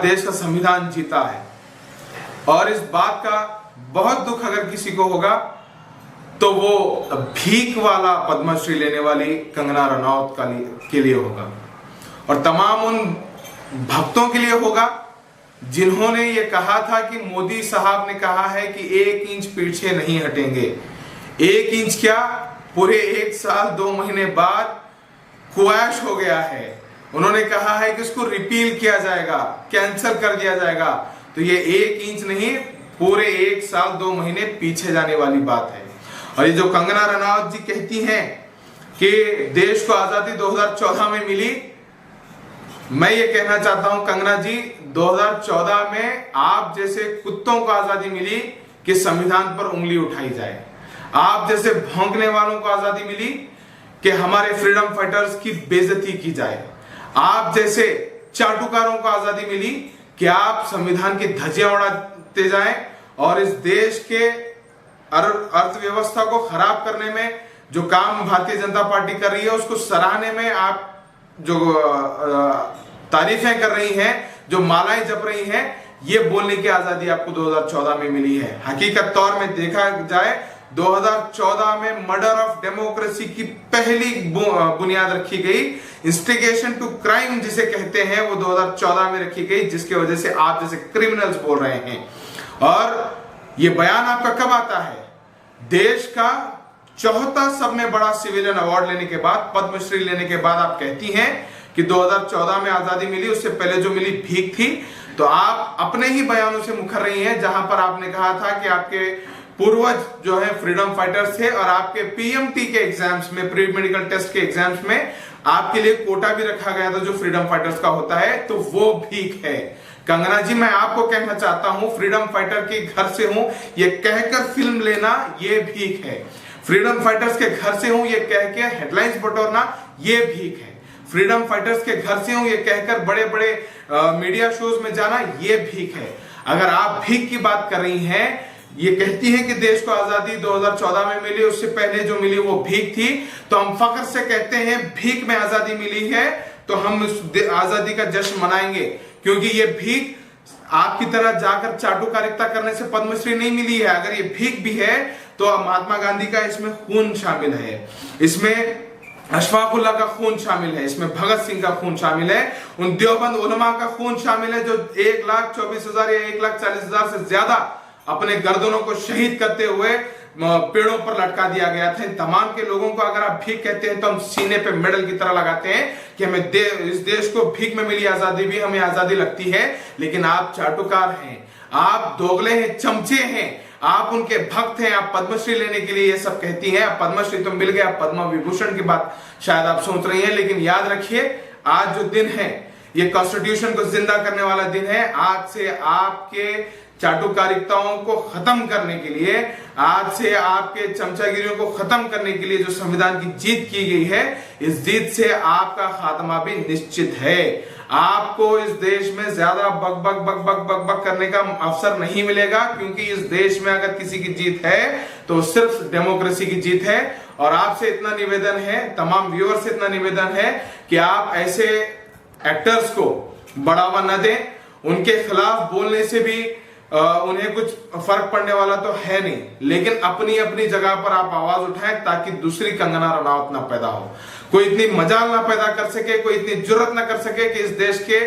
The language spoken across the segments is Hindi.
देश का संविधान जीता है और इस बात का बहुत दुख अगर किसी को होगा तो वो भीख वाला पद्मश्री लेने वाली कंगना रनौत के लिए होगा और तमाम उन भक्तों के लिए होगा जिन्होंने ये कहा था कि मोदी साहब ने कहा है कि 1 इंच पीछे नहीं हटेंगे। 1 इंच क्या, पूरे 1 साल 2 महीने बाद क्वैश हो गया है। उन्होंने कहा है कि इसको रिपील किया जाएगा, कैंसिल कर दिया जाएगा। तो ये 1 इंच नहीं, पूरे 1 साल 2 महीने पीछे जाने वाली बात है। और ये जो कंगना रनौत जी कहती हैं कि देश को आजादी 2014 में मिली, मैं ये कहना चाहता हूं कंगना जी, 2014 में आप जैसे कुत्तों को आजादी मिली कि संविधान पर उंगली उठाई जाए। आप जैसे भौंकने वालों को आजादी मिली कि हमारे फ्रीडम फाइटर्स की बेइज्जती की जाए। आप जैसे चाटुकारों को आजादी मिली कि आप संविधान की धज्जियां उड़ाते जाएं और इस देश के अर्थव्यवस्था को खराब करने में जो काम भारतीय जनता पार्टी कर रही है उसको सराहने में आप जो तारीफें कर रही हैं, जो मालाएं जप रही हैं, ये बोलने की आजादी आपको 2014 में मिली है। हकीकत तौर में देखा जाए 2014 में मर्डर ऑफ डेमोक्रेसी की पहली बुनियाद रखी गई, इंस्टिगेशन टू क्राइम जिसे कहते हैं, वो 2014 में रखी गई, जिसकी वजह से आप जैसे क्रिमिनल्स बोल रहे हैं। और ये बयान आपका कब आता है? देश का चौथा सब में बड़ा सिविलियन अवार्ड लेने के बाद, पद्मश्री लेने के बाद आप कहती हैं कि 2014 में आजादी मिली, उससे पहले जो मिली भीख थी। तो आप अपने ही बयानों से मुखर रही हैं, जहां पर आपने कहा था कि आपके पूर्वज जो है फ्रीडम फाइटर्स थे और आपके पीएमटी के एग्जाम्स में, प्री मेडिकल टेस्ट के एग्जाम्स में आपके लिए कोटा भी रखा गया था जो फ्रीडम फाइटर्स का होता है, तो वो भीख है। कंगना जी, मैं आपको कहना चाहता हूं, फ्रीडम फाइटर के घर से हूं ये कहकर फिल्म लेना ये भीख है। फ्रीडम फाइटर्स के घर से हूं ये कह के हेडलाइंस बटोरना ये भीख है। फ्रीडम फाइटर्स के घर से हूं ये कहकर बड़े बड़े मीडिया शोज में जाना ये भीख है। अगर आप भीख की बात कर रही हैं, ये कहती है कि देश को आजादी 2014 में मिली, उससे पहले जो मिली वो भीख थी, तो हम फख्र से कहते हैं भीख में आजादी मिली है तो हम उस आजादी का जश्न मनाएंगे, क्योंकि ये भीख आपकी तरह जाकर चाटुकारिता करने से पद्मश्री नहीं मिली है। अगर ये भीख भी है तो महात्मा गांधी का इसमें खून शामिल है, इसमें अशफाकुल्लाह का खून शामिल है, इसमें भगत सिंह का खून शामिल है, उन देवबंद उलमा का खून शामिल है जो 1,24,000 या 1,40,000 से ज्यादा अपने गर्दनों को शहीद करते हुए पेड़ों पर लटका दिया गया था। तमाम के लोगों को अगर आप भीख कहते हैं तो हम सीने पे मेडल की तरह लगाते हैं कि हमें इस देश को भीख में मिली आजादी भी हमें आजादी लगती है। लेकिन आप चाटुकार हैं, आप दोगले हैं, चमचे हैं, आप उनके भक्त हैं। आप पद्मश्री लेने के लिए ये सब कहती हैं, पद्मश्री तो मिल गया, पद्म विभूषण की बात शायद आप सोच रही हैं, लेकिन याद रखिए आज जो दिन है ये कॉन्स्टिट्यूशन को जिंदा करने वाला दिन है। आज से आपके चाटुकारिताओं को खत्म करने के लिए, आज से आपके चमचागिरियों को खत्म करने के लिए जो संविधान की जीत की गई है, इस जीत से आपका खात्मा भी निश्चित है। आपको इस देश में ज्यादा बक बक बक बक बक बक करने का अवसर नहीं मिलेगा, क्योंकि इस देश में अगर किसी की जीत है तो सिर्फ डेमोक्रेसी की जीत है। और आपसे इतना निवेदन है, तमाम व्यूअर्स से इतना निवेदन है कि आप ऐसे एक्टर्स को बढ़ावा न दें। उनके खिलाफ बोलने से भी उन्हें कुछ फर्क पड़ने वाला तो है नहीं, लेकिन अपनी अपनी जगह पर आप आवाज उठाएं ताकि दूसरी कंगना रनौत ना पैदा हो, कोई इतनी मजाल ना पैदा कर सके, कोई इतनी जुर्रत ना कर सके कि इस देश के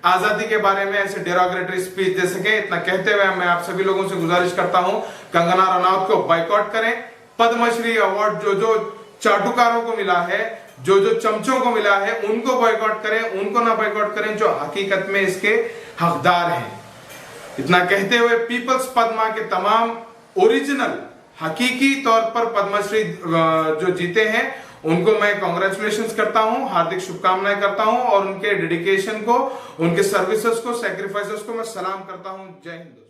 आजादी के बारे में ऐसे डेरोगेटरी स्पीच दे सके। इतना कहते हुए मैं आप सभी लोगों से गुजारिश करता हूं, कंगना रनौत को बाइकआउट करें। पद्मश्री अवार्ड जो चाटुकारों को मिला है, जो चमचों को मिला है, उनको बाइकआउट करें, उनको ना बाइकआउट करें जो हकीकत में इसके हकदार हैं। इतना कहते हुए पीपल्स पद्मा के तमाम ओरिजिनल हकीकी तौर पर पद्मश्री जो जीते हैं उनको मैं कांग्रेचुलेशंस करता हूं, हार्दिक शुभकामनाएं करता हूं और उनके डेडिकेशन को, उनके सर्विसेज को, सैक्रिफाइसेस को मैं सलाम करता हूं। जय हिंद।